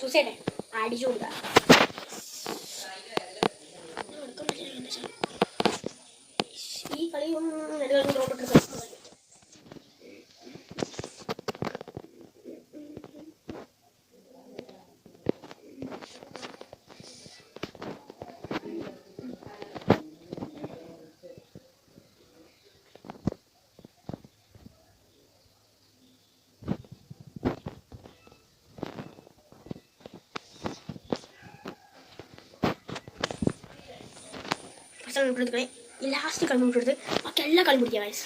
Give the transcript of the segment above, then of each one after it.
Choose ചെയ്യട്ടെ, അടിച്ചു കൊടുക്കാം. ഈ കളിയും എടുക്കണേ. ഈ ലാസ്റ്റ് കളി എടുത്ത് ബാക്കി എല്ലാ കളിയും പിടിക്കുക ഗൈസ്.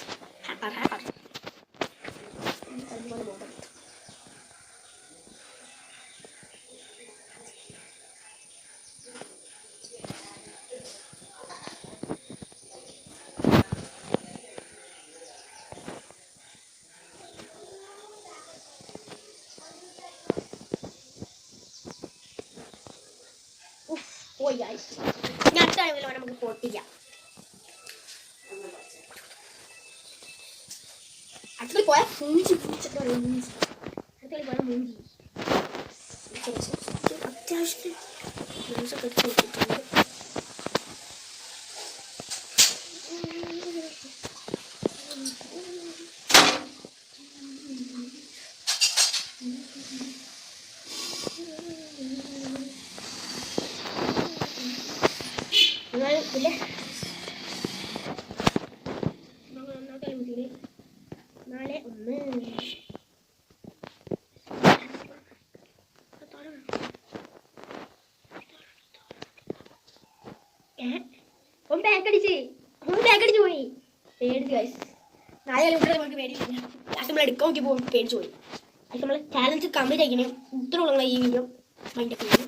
പോയി ഗൈസ്. ഞാൻ അടുത്ത കളി നമുക്ക് പൊട്ടിക്കാം. അടുത്ത പോയാൽ മൂഞ്ചി മൂഞ്ചിട്ട് മൂഞ്ചി അടുത്ത കളി പോയാൽ മൂഞ്ചി അത്യാവശ്യത്തിന് ന്യൂസൊക്കെ എടുത്ത് വെച്ചിട്ടുണ്ട്. ഇല്ലേ 4-1 ബാക്കടിച്ച് പോയി. പേടിച്ച് ഗൈസ്. 4 കളി വിട്ടത് നമുക്ക് പേടിയില്ല. ലാസ്റ്റ് നമ്മൾ എടുക്കാൻ നോക്കി പോകും പേടിച്ച് പോയി. അത് നമ്മൾ ചാലഞ്ച് കംപ്ലീറ്റ് ആക്കിയാണ്. ഇത്ര ഉള്ള ഈ വീഡിയോ മൈൻഡ് ഒക്കെ